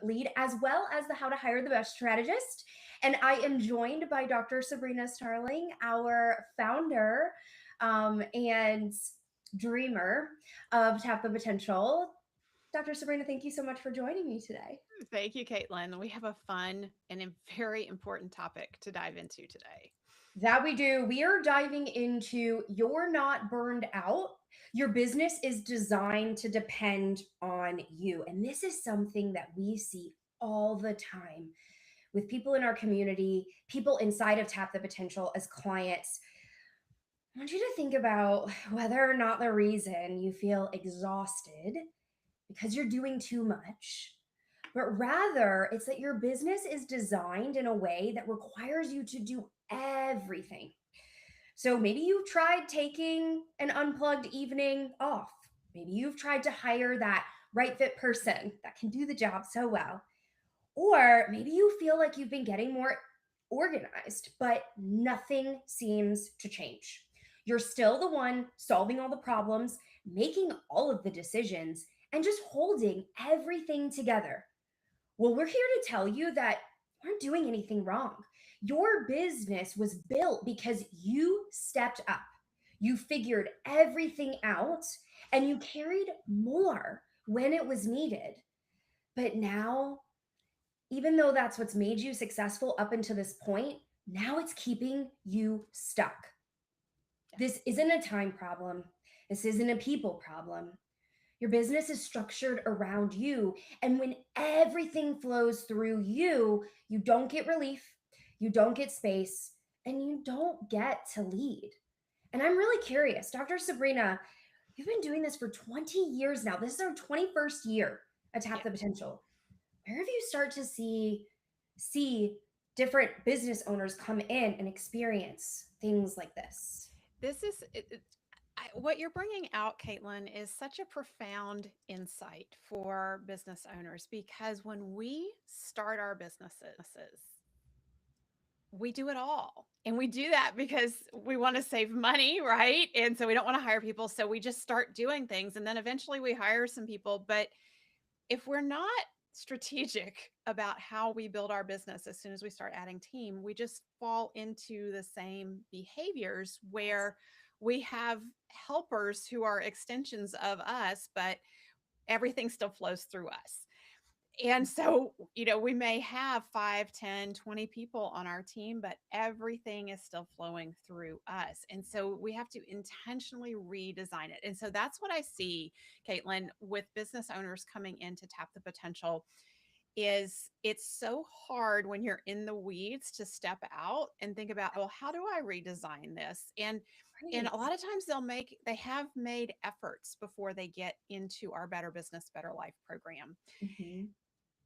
team lead, as well as the How to Hire the Best Strategist. And I am joined by Dr. Sabrina Starling, our founder and dreamer of Tap the Potential. Dr. Sabrina, thank you so much for joining me today. Thank you, Caitlin. We have a fun and a very important topic to dive into today. That we do. We are diving into You're Not Burned Out. Your business is designed to depend on you. And this is something that we see all the time with people in our community, people inside of Tap the Potential as clients. I want you to think about whether or not the reason you feel exhausted because you're doing too much, but rather it's that your business is designed in a way that requires you to do everything. So maybe you've tried taking an unplugged evening off. Maybe you've tried to hire that right fit person that can do the job so well. Or maybe you feel like you've been getting more organized, but nothing seems to change. You're still the one solving all the problems, making all of the decisions, and just holding everything together. Well, we're here to tell you that you aren't doing anything wrong. Your business was built because you stepped up, you figured everything out, and you carried more when it was needed. But now, even though that's what's made you successful up until this point, now it's keeping you stuck. This Yes. isn't a time problem. This isn't a people problem. Your business is structured around you. And when everything flows through you, you don't get relief, you don't get space, and you don't get to lead. And I'm really curious, Dr. Sabrina, you've been doing this for 20 years now. This is our 21st year at Tap Yeah. the Potential. Where have you start to see different business owners come in and experience things like this? This is what you're bringing out, Caitlin, is such a profound insight for business owners because when we start our businesses, we do it all. And we do that because we want to save money, right? And so we don't want to hire people. So we just start doing things. And then eventually we hire some people. But if we're not strategic about how we build our business as soon as we start adding team, we just fall into the same behaviors where we have helpers who are extensions of us, but everything still flows through us. And so, we may have 5, 10, 20 people on our team, but everything is still flowing through us. And so we have to intentionally redesign it. And so that's what I see, Caitlin, with business owners coming in to tap the potential is it's so hard when you're in the weeds to step out and think about, well, how do I redesign this? And a Right. lot of times they have made efforts before they get into our Better Business, Better Life program. Mhm.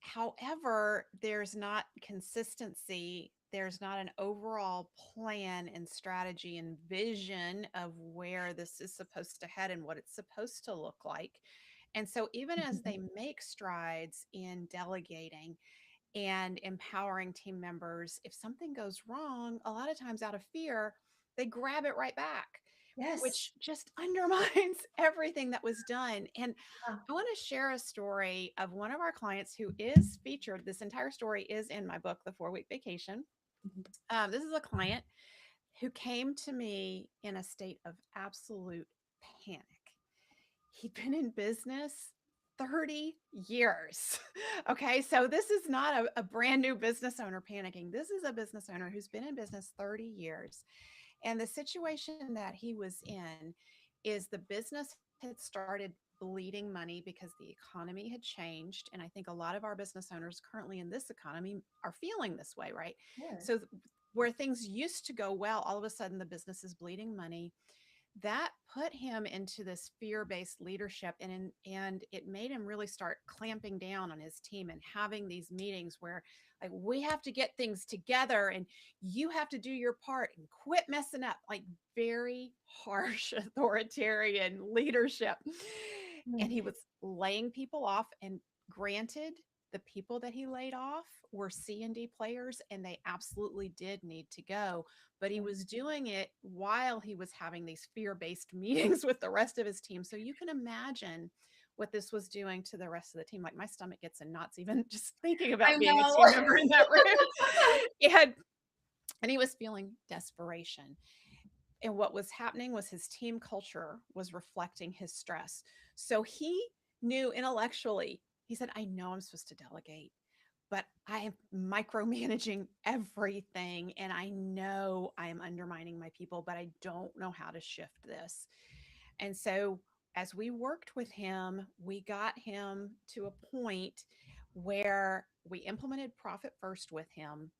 However, there's not consistency. There's not an overall plan and strategy and vision of where this is supposed to head and what it's supposed to look like. And so, even as they make strides in delegating and empowering team members, if something goes wrong, a lot of times out of fear, they grab it right back, Yes. which just undermines everything that was done. And Ah, I want to share a story of one of our clients who is featured. This entire story is in my book, The 4 Week Vacation. mhm. This is a client who came to me in a state of absolute panic. He'd been in business 30 years. Okay. So this is not a brand new business owner panicking. This is a business owner who's been in business 30 years. And the situation that he was in is the business had started bleeding money because the economy had changed. And I think a lot of our business owners currently in this economy are feeling this way, right? Sure. So, where things used to go well, all of a sudden the business is bleeding money. That put him into this fear-based leadership, and it made him really start clamping down on his team and having these meetings where, like, we have to get things together and you have to do your part and quit messing up, like very harsh authoritarian leadership. And Mm. he was laying people off, and granted, the people that he laid off were C&D players and they absolutely did need to go, but he Yeah. was doing it while he was having these fear-based meetings with the rest of his team. So you can imagine what this was doing to the rest of the team. Like my stomach gets in knots even just thinking I about being a know. team member in that room. and and he was feeling desperation. And what was happening was his team culture was reflecting his stress. So he knew intellectually, he said, I know I'm supposed to delegate, but I am micromanaging everything. And I know I am undermining my people, but I don't know how to shift this. And so as we worked with him, we got him to a point where we implemented profit first with him.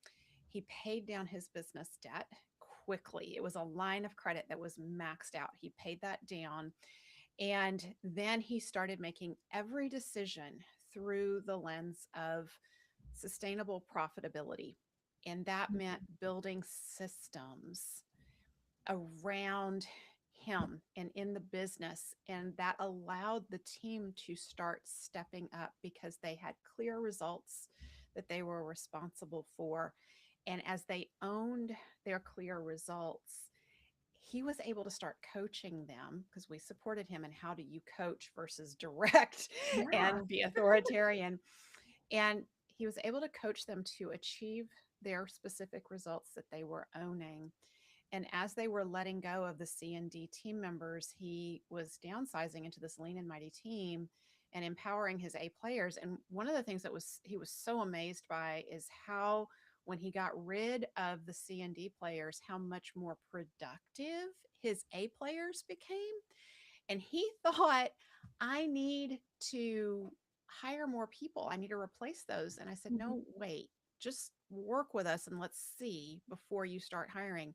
He paid down his business debt quickly. It was a line of credit that was maxed out. He paid that down. And then he started making every decision through the lens of sustainable profitability. And that meant building systems around him and in the business. And that allowed the team to start stepping up because they had clear results that they were responsible for. And as they owned their clear results, he was able to start coaching them because we supported him in how do you coach versus direct Yeah. and be authoritarian. And he was able to coach them to achieve their specific results that they were owning. And as they were letting go of the C and D team members, he was downsizing into this lean and mighty team and empowering his A players. And one of the things that was he was so amazed by is how when he got rid of the C and D players, how much more productive his A players became. And he thought, I need to hire more people. I need to replace those. And I said, Mhm. no, wait, just work with us and let's see before you start hiring.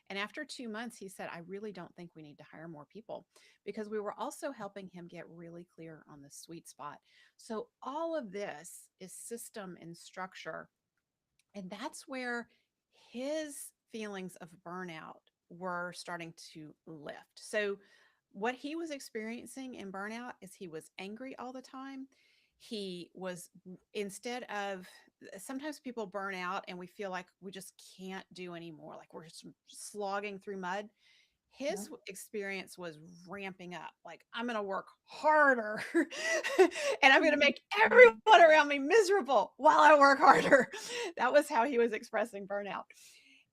And after 2 months, he said, I really don't think we need to hire more people because we were also helping him get really clear on the sweet spot. So, all of this is system and structure. And that's where his feelings of burnout were starting to lift. So, what he was experiencing in burnout is he was angry all the time. He was, instead of, sometimes people burn out and we feel like we just can't do anymore, like we're just slogging through mud. Yeah. His experience was ramping up, like, I'm going to work harder and I'm going to make everyone around me miserable while I work harder. That was how he was expressing burnout.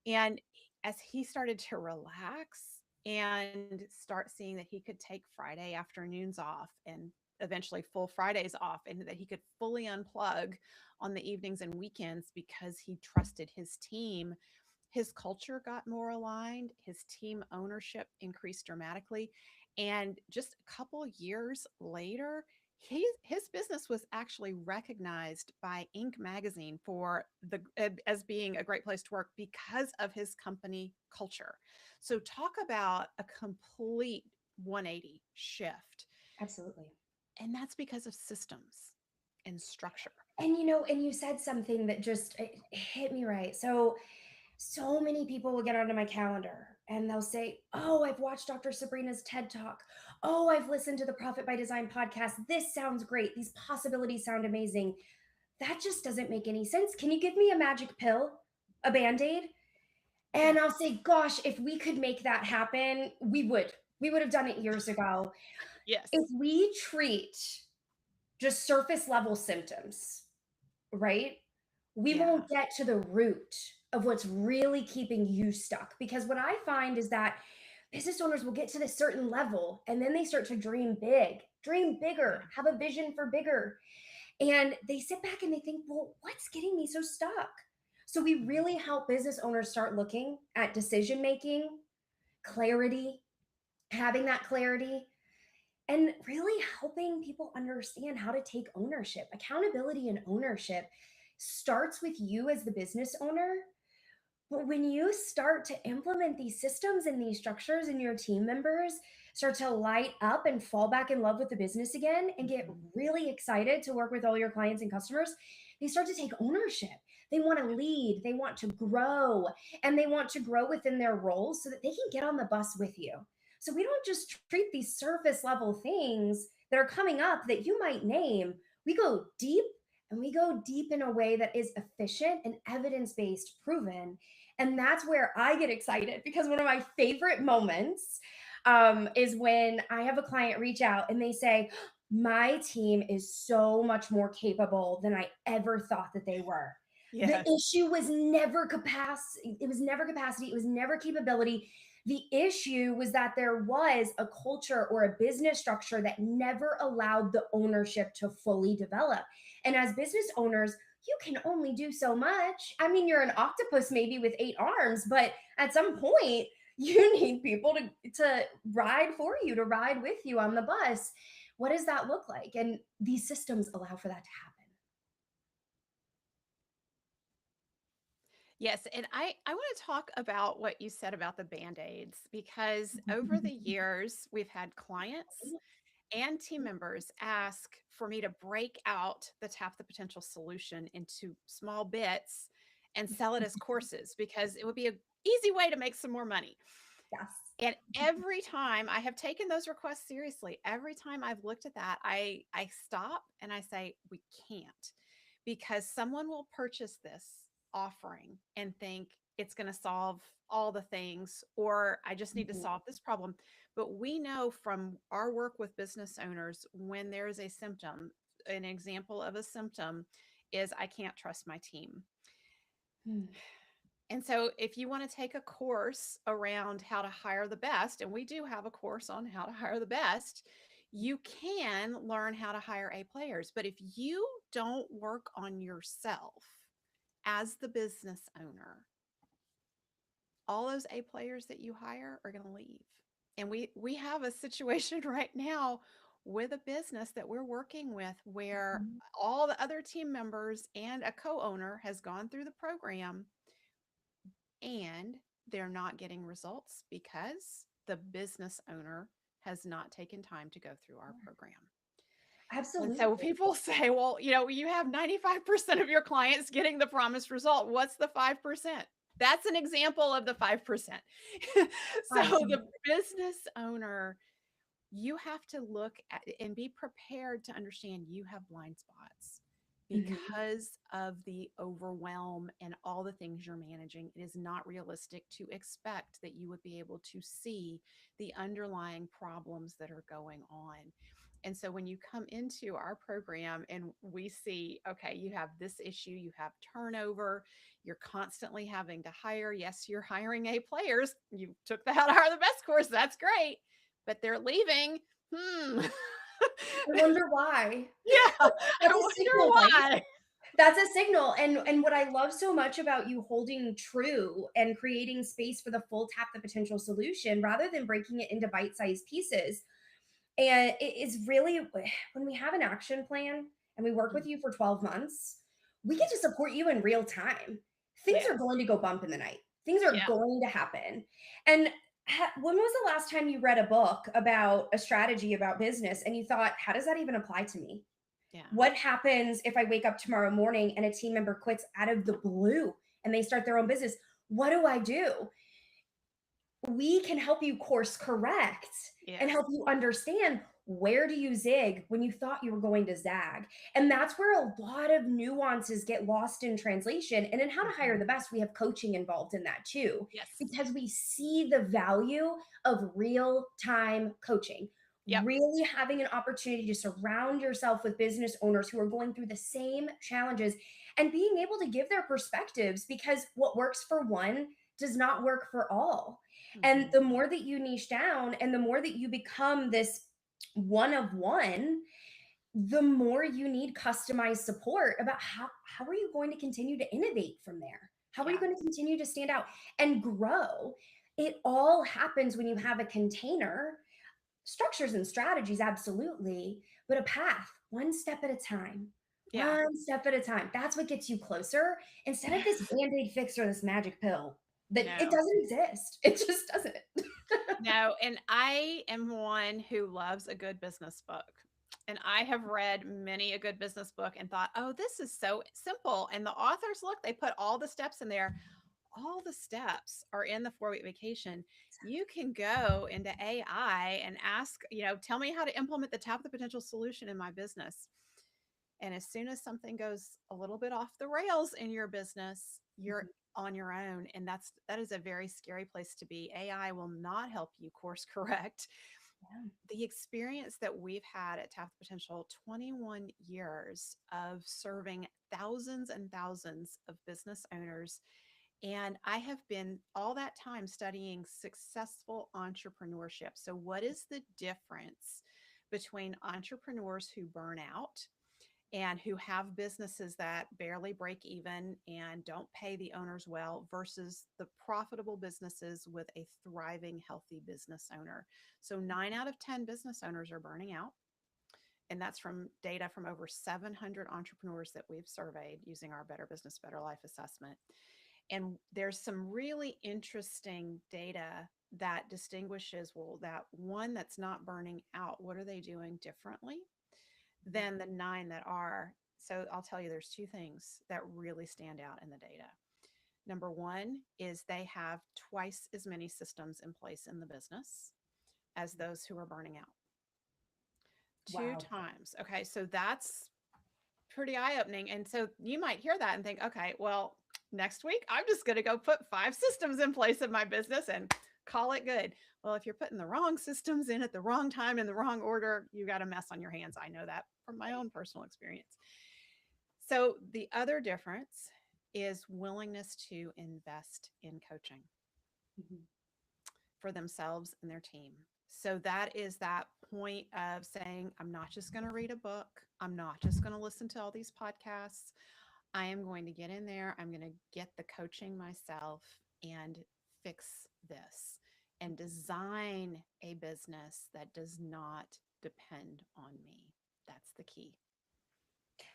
And as he started to relax and start seeing that he could take Friday afternoons off and eventually full Fridays off, and that he could fully unplug on the evenings and weekends because he trusted his team, his culture got more aligned, his team ownership increased dramatically. And just a couple years later, his business was actually recognized by Inc. magazine for the as being a great place to work because of his company culture. So talk about a complete 180 shift. Absolutely. And that's because of systems and structure. And you know, and you said something that just it hit me right. So many people will get onto my calendar and they'll say, "Oh, I've watched Dr. Sabrina's TED Talk. Oh, I've listened to the Profit by Design podcast. This sounds great. These possibilities sound amazing. That just doesn't make any sense. Can you give me a magic pill, a band-aid?" And I'll Yes. say, "Gosh, if we could make that happen, we would. We would have done it years ago." If Yes. we treat just surface level symptoms, right? We Yeah. won't get to the root of what's really keeping you stuck. Because what I find is that business owners will get to this certain level and then they start to dream big, dream bigger, Yeah. have a vision for bigger. And they sit back and they think, well, what's getting me so stuck? So we Mhm. really help business owners start looking at decision making, clarity, having that clarity, and really helping people understand how to take ownership. Accountability and ownership starts with you as the business owner. But when you start to implement these systems and these structures, and your team members start to light up and fall back in love with the business again and get Mhm. really excited to work with all your clients and customers, they start to take ownership. They want to Yeah. lead, they want to grow, and they want to grow within their roles so that they can get on the bus with you. So we don't just treat these surface level things that are coming up that you might name. We go deep, and we go deep in a way that is efficient and evidence based, proven. And that's where I get excited because one of my favorite moments is when I have a client reach out and they say, My team is so much more capable than I ever thought that they were. The Yes. issue was never capacity. It was never capacity. It was never capability. The issue was that there was a culture or a business structure that never allowed the ownership to fully develop. And as business owners, you can only do so much. I mean, you're an octopus maybe with 8 arms, but at some point, you need people to ride for you, to ride with you on the bus. What does that look like? And these systems allow for that to happen. Yes, and I want to talk about what you said about the band-aids because over the years we've had clients and team members ask for me to break out the Tap the Potential solution into small bits and sell it as courses because it would be an easy way to make some more money. Yes. And every time I have taken those requests seriously, every time I've looked at that, I stop and I say, we can't because someone will purchase this offering and think it's going to solve all the things, or I just need to Mhm. solve this problem. But we know from our work with business owners when there is a symptom, an example of a symptom is I can't trust my team. Mm. And so, if you want to take a course around how to hire the best, and we do have a course on how to hire the best, you can learn how to hire A players. But if you don't work on yourself as the business owner, all those A players that you hire are going to leave. And we have a situation right now with a business that we're working with where all the other team members and a co-owner has gone through the program and they're not getting results because the business owner has not taken time to go through our program. And so Absolutely. people say, well, you have 95% of your clients getting the promised result. What's the 5%? That's an example of the 5%. So the Absolutely. business owner, you have to look at and be prepared to understand you have blind spots Mhm. because of the overwhelm and all the things you're managing. It is not realistic to expect that you would be able to see the underlying problems that are going on. And so when you come into our program and we see, okay, you have this issue, you have turnover, you're constantly having to hire. Yes, you're hiring A players. You took the How to Hire the Best course. That's great, but they're leaving. Hmm. I wonder why. Yeah, I That's a wonder signal, right? why. That's a signal. And what I love so much about you holding true and creating space for the full tap the potential solution rather than breaking it into bite-sized pieces. And it is really when we have an action plan and we work with Mm, you for 12 months, we get yeah. to support you in real time. Things are Yes. going to go bump in the night. Things are Yeah. going to happen. And when was the last time you read a book about a strategy about business and you thought, how does that even apply to me? Yeah. What happens if I wake up tomorrow morning and a team member quits out of the blue and they start their own business? What do I do? We can help you course correct and Yes. help you understand where do you zig when you thought you were going to zag. And that's where a lot of nuances get lost in translation. And in How to Hire Mhm. the Best, we have coaching involved in that too, Yes. because we see the value of real time coaching. Yep. Really having an opportunity to surround yourself with business owners who are going through the same challenges and being able to give their perspectives, because what works for one does not work for all. And Mhm. the more that you niche down and the more that you become this one of one, the more you need customized support about how are you going to continue to innovate from there? How are you Yeah. going to continue to stand out and grow? It all happens when you have a container, structures and strategies, absolutely, but a path, one step at a time. Yeah. One step at a time. That's what gets you closer instead of this band aid fix or this magic pill that it No. doesn't exist. It just doesn't. No, and I am one who loves a good business book. And I have read many a good business book and thought, "Oh, this is so simple." And the authors, look, they put all the steps in there. All the steps are in the 4-week vacation. You can go into AI and ask, tell me how to implement the Tap the Potential solution in my business. And as soon as something goes a little bit off the rails in your business, you're on your own. And that is a very scary place to be. AI will not help you course correct. Yeah. the experience that we've had at Tap the Potential, 21 years of serving thousands and thousands of business owners. And I have been all that time studying successful entrepreneurship. So, what is the difference between entrepreneurs who burn out and who have businesses that barely break even and don't pay the owners well versus the profitable businesses with a thriving, healthy business owner? So, 9 out of 10 business owners are burning out. And that's from data from over 700 entrepreneurs that we've surveyed using our Better Business, Better Life assessment. And there's some really interesting data that distinguishes, well, that one that's not burning out, what are they doing differently than the 9 that are? So I'll tell you, there's two things that really stand out in the data. Number one is they have twice as many systems in place in the business as those who are burning out. Two Wow. times. Okay, so that's pretty eye opening. And so you might hear that and think, okay, well, next week I'm just going to go put 5 systems in place in my business and call it good. Well, if you're putting the wrong systems in at the wrong time in the wrong order, you got a mess on your hands. I know that from my own personal experience. So the other difference is willingness to invest in coaching Mhm. for themselves and their team. So that is that point of saying, I'm not just going to read a book. I'm not just going to listen to all these podcasts. I am going to get in there. I'm going to get the coaching myself and fix this and design a business that does not depend on me. That's the key.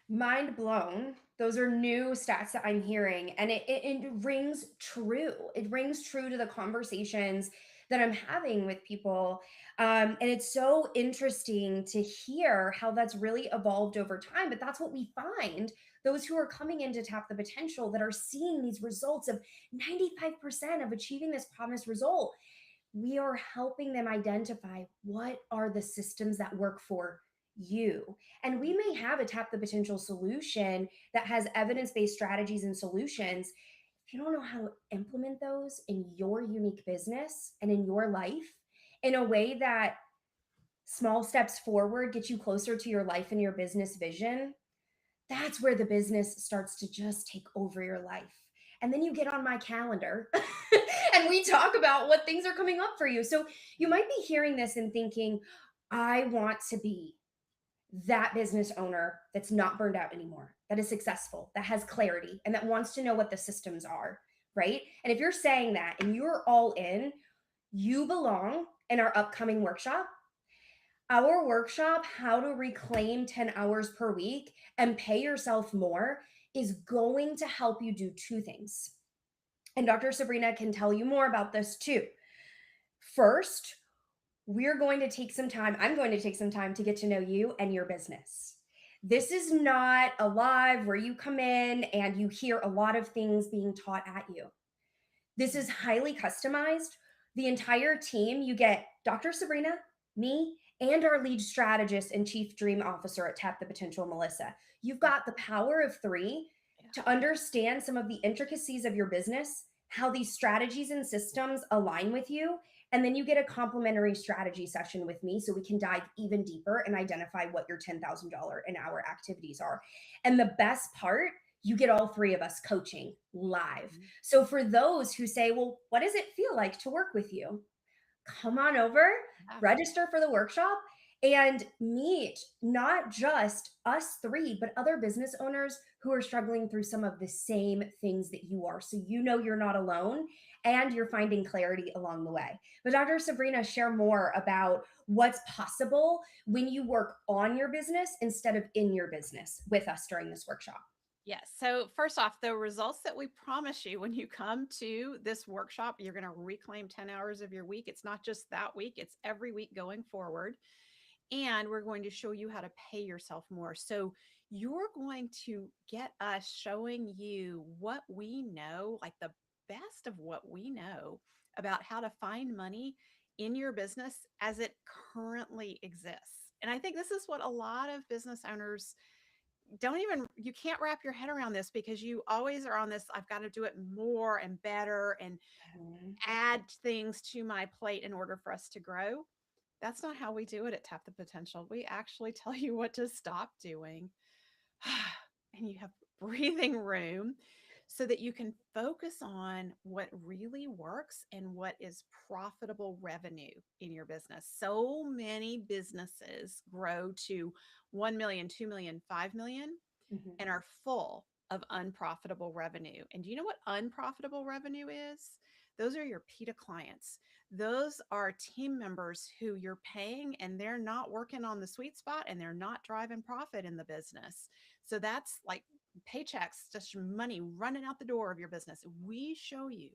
Mind blown. Those are new stats that I'm hearing, and it rings true. It rings true to the conversations that I'm having with people. And it's so interesting to hear how that's really evolved over time. But that's what we find, those who are coming in to Tap the Potential that are seeing these results of 95% of achieving this promised result. We are helping them identify what are the systems that work for you. And we may have a Tap the Potential solution that has evidence based strategies and solutions. If you don't know how to implement those in your unique business and in your life in a way that small steps forward get you closer to your life and your business vision, that's where the business starts to just take over your life. And then you get on my calendar and we talk about what things are coming up for you. So you might be hearing this and thinking, I want to be that business owner that's not burned out anymore, that is successful, that has clarity, and that wants to know what the systems are, right? And if you're saying that and you're all in, you belong in our upcoming workshop. Our workshop, How to Reclaim 10 Hours Per Week and Pay Yourself More, is going to help you do two things. And Dr. Sabrina can tell you more about this too. First, we're going to take some time. I'm going to take some time to get to know you and your business. This is not a live where you come in and you hear a lot of things being taught at you. This is highly customized. The entire team, you get Dr. Sabrina, me, and our lead strategist and chief dream officer at Tap the Potential, Melissa. You've got the power of three Yeah. to understand some of the intricacies of your business, how these strategies and systems align with you. And then you get a complimentary strategy session with me so we can dive even deeper and identify what your $10,000 an hour activities are. And the best part, you get all three of us coaching live. Mhm. So for those who say, well, what does it feel like to work with you? Come on over, Yeah. register for the workshop, and meet not just us three, but other business owners who are struggling through some of the same things that you are. So you know you're not alone and you're finding clarity along the way. But Dr. Sabrina, share more about what's possible when you work on your business instead of in your business with us during this workshop. Yes. So, first off, the results that we promise you when you come to this workshop, you're going to reclaim 10 hours of your week. It's not just that week, it's every week going forward. And we're going to show you how to pay yourself more. So, you're going to get us showing you what we know, like the best of what we know about how to find money in your business as it currently exists. And I think this is what a lot of business owners don't even, you can't wrap your head around this because you always are on this, I've got to do it more and better and Mhm. add things to my plate in order for us to grow. That's not how we do it at Tap the Potential. We actually tell you what to stop doing. And you have breathing room so that you can focus on what really works and what is profitable revenue in your business. So many businesses grow to 1 million, 2 million, 5 million, Mhm. and are full of unprofitable revenue. And do you know what unprofitable revenue is? Those are your PETA clients. Those are team members who you're paying and they're not working on the sweet spot and they're not driving profit in the business. So that's like paychecks, just money running out the door of your business. We show you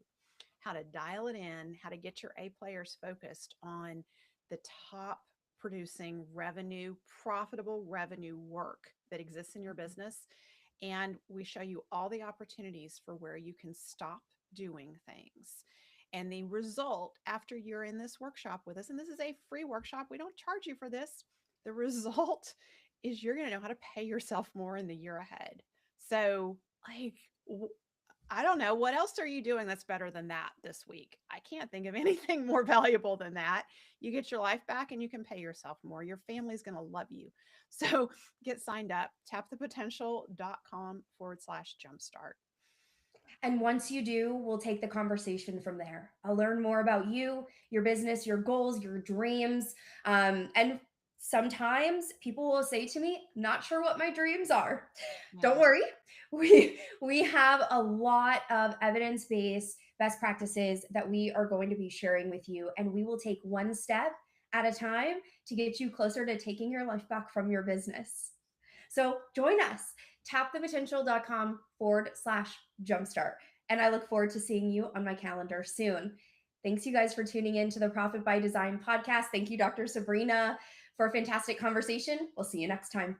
how to dial it in, how to get your A players focused on the top producing revenue, profitable revenue work that exists in your business. And we show you all the opportunities for where you can stop doing things. And the result after you're in this workshop with us, and this is a free workshop, we don't charge you for this. The result is you're going to know how to pay yourself more in the year ahead. So, like, I don't know. What else are you doing that's better than that this week? I can't think of anything more valuable than that. You get your life back and you can pay yourself more. Your family's going to love you. So get signed up, tapthepotential.com/jumpstart. And once you do, we'll take the conversation from there. I'll learn more about you, your business, your goals, your dreams. And sometimes people will say to me, not sure what my dreams are. Don't Yeah. worry. We have a lot of evidence-based best practices that we are going to be sharing with you, and we will take one step at a time to get you closer to taking your life back from your business. So join us, tapthepotential.com/jumpstart. And I look forward to seeing you on my calendar soon. Thanks, you guys, for tuning in to the Profit by Design podcast. Thank you, Dr. Sabrina, for a fantastic conversation. We'll see you next time.